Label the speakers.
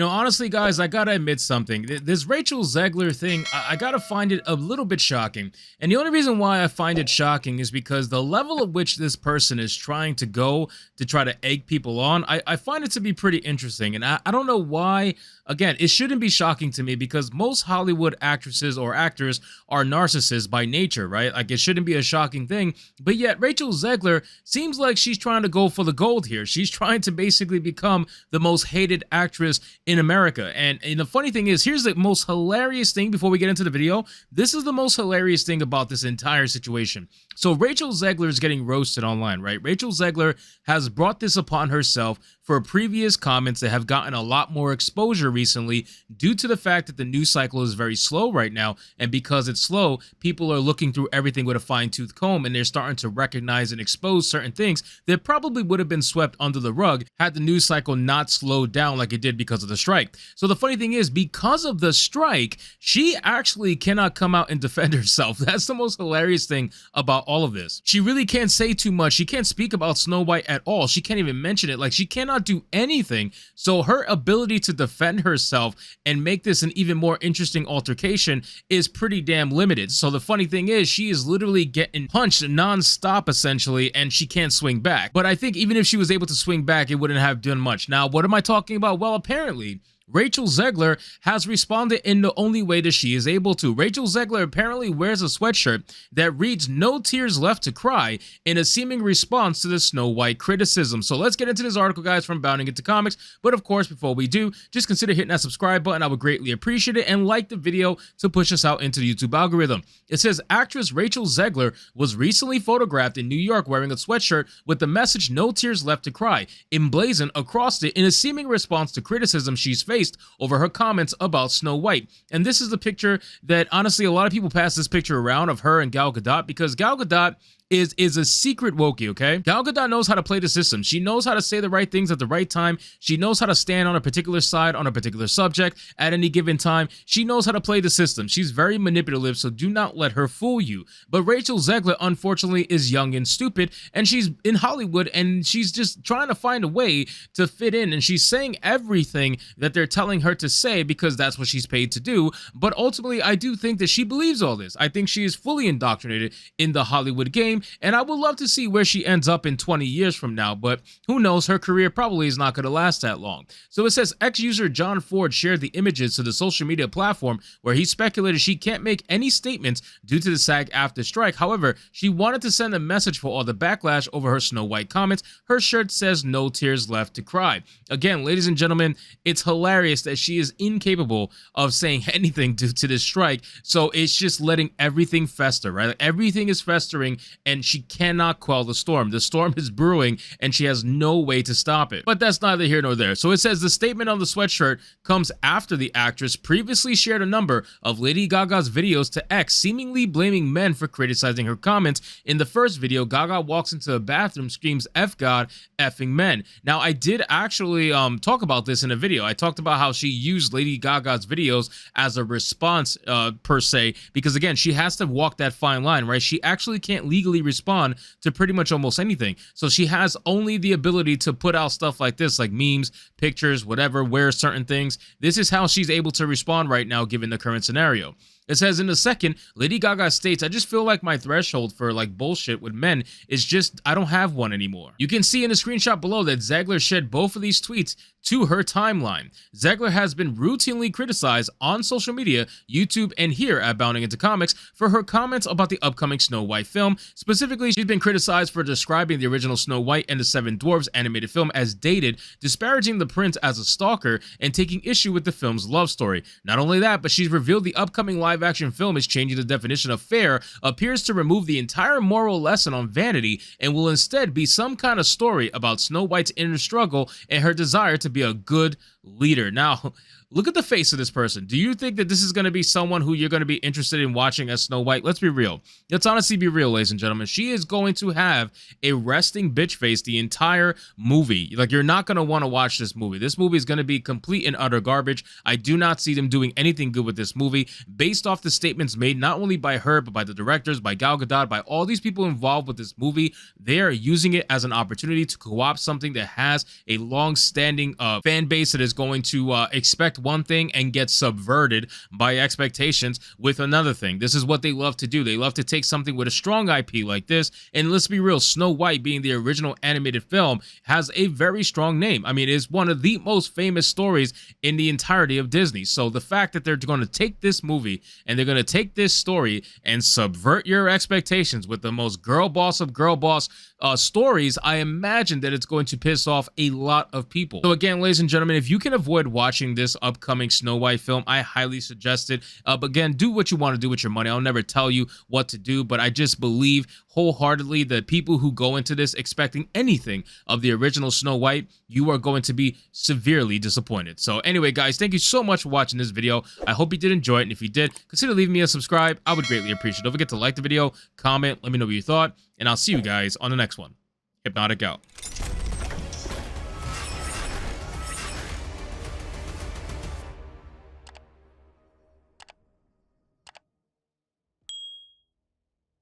Speaker 1: Honestly, guys, I gotta admit something. This Rachel Zegler thing, I gotta find it a little bit shocking. And the only reason why I find it shocking is because the level at which this person is trying to go to try to egg people on, I find it to be pretty interesting. And I don't know why. Again, it shouldn't be shocking to me because most Hollywood actresses or actors are narcissists by nature, right? Like, it shouldn't be a shocking thing. But yet, Rachel Zegler seems like she's trying to go for the gold here. She's trying to basically become the most hated actress in America. And the funny thing is, here's the most hilarious thing before we get into the video. This is the most hilarious thing about this entire situation. So Rachel Zegler is getting roasted online, right? Rachel Zegler has brought this upon herself for previous comments that have gotten a lot more exposure recently due to the fact that the news cycle is very slow right now. And because it's slow, people are looking through everything with a fine-tooth comb, and they're starting to recognize and expose certain things that probably would have been swept under the rug had the news cycle not slowed down like it did because of the strike. So the funny thing is, because of the strike, she actually cannot come out and defend herself. That's the most hilarious thing about all of this. She really can't say too much. She can't speak about Snow White at all. She can't even mention it. Like, she cannot do anything. So her ability to defend herself and make this an even more interesting altercation is pretty damn limited. So the funny thing is, she is literally getting punched non-stop essentially, and she can't swing back. But I think even if she was able to swing back, it wouldn't have done much. Now, what am I talking about? Well, apparently Rachel Zegler has responded in the only way that she is able to. Rachel Zegler apparently wears a sweatshirt that reads "No tears left to cry" in a seeming response to the Snow White criticism. So let's get into this article, guys, from Bounding Into Comics. But of course, before we do, just consider hitting that subscribe button. I would greatly appreciate it, and like the video to push us out into the YouTube algorithm. It says, actress Rachel Zegler was recently photographed in New York wearing a sweatshirt with the message "No tears left to cry" emblazoned across it in a seeming response to criticism she's faced over her comments about Snow White. And this is the picture that, honestly, a lot of people pass this picture around of her and Gal Gadot, because Gal Gadot is a secret wokey, okay? Gal Gadot knows how to play the system. She knows how to say the right things at the right time. She knows how to stand on a particular side on a particular subject at any given time. She knows how to play the system. She's very manipulative, so do not let her fool you. But Rachel Zegler, unfortunately, is young and stupid, and she's in Hollywood, and she's just trying to find a way to fit in, and she's saying everything that they're telling her to say because that's what she's paid to do. But ultimately, I do think that she believes all this. I think she is fully indoctrinated in the Hollywood game, and I would love to see where she ends up in 20 years from now, but who knows, her career probably is not going to last that long. So it says, ex-user John Ford shared the images to the social media platform where he speculated she can't make any statements due to the SAG-AFTRA strike. However, she wanted to send a message for all the backlash over her Snow White comments. Her shirt says "No tears left to cry." Again, ladies and gentlemen, it's hilarious that she is incapable of saying anything due to this strike, so it's just letting everything fester, right? Like, everything is festering, and she cannot quell the storm. The storm is brewing, and she has no way to stop it. But that's neither here nor there. So it says the statement on the sweatshirt comes after the actress previously shared a number of Lady Gaga's videos to X, seemingly blaming men for criticizing her comments. In the first video, Gaga walks into a bathroom, screams "F God, effing men." Now, I did actually talk about this in a video. I talked about how she used Lady Gaga's videos as a response per se, because again, she has to walk that fine line, right? She actually can't legally respond to pretty much almost anything. So she has only the ability to put out stuff like this, like memes, pictures, whatever, wear certain things. This is how she's able to respond right now, given the current scenario. It says in the second, Lady Gaga states, "I just feel like my threshold for like bullshit with men is just, I don't have one anymore." You can see in the screenshot below that Zegler shared both of these tweets to her timeline. Zegler has been routinely criticized on social media, YouTube, and here at Bounding Into Comics for her comments about the upcoming Snow White film. Specifically, she's been criticized for describing the original Snow White and the Seven Dwarfs animated film as dated, disparaging the prince as a stalker, and taking issue with the film's love story. Not only that, but she's revealed the upcoming live-action film is changing the definition of fair, appears to remove the entire moral lesson on vanity, and will instead be some kind of story about Snow White's inner struggle and her desire to be a good leader. Now, look at the face of this person. Do you think that this is going to be someone who you're going to be interested in watching as Snow White? Let's be real. Let's honestly be real, ladies and gentlemen. She is going to have a resting bitch face the entire movie. Like, you're not going to want to watch this movie. This movie is going to be complete and utter garbage. I do not see them doing anything good with this movie based off the statements made not only by her, but by the directors, by Gal Gadot, by all these people involved with this movie. They are using it as an opportunity to co-opt something that has a long-standing fan base that is going to expect one thing and get subverted by expectations with another thing. This is what they love to do. They love to take something with a strong IP like this, and let's be real, Snow White, being the original animated film, has a very strong name. I mean, it is one of the most famous stories in the entirety of Disney. So the fact that they're going to take this movie and they're going to take this story and subvert your expectations with the most girl boss of girl boss stories, I imagine that it's going to piss off a lot of people. So again, ladies and gentlemen, if you can avoid watching this upcoming Snow White film, I highly suggest it. But again, do what you want to do with your money. I'll never tell you what to do, but I just believe wholeheartedly that people who go into this expecting anything of the original Snow White, you are going to be severely disappointed. So anyway, guys, thank you so much for watching this video. I hope you did enjoy it, and if you did, consider leaving me a subscribe. I would greatly appreciate it. Don't forget to like the video, comment, let me know what you thought, and I'll see you guys on the next one. Hypnotic out.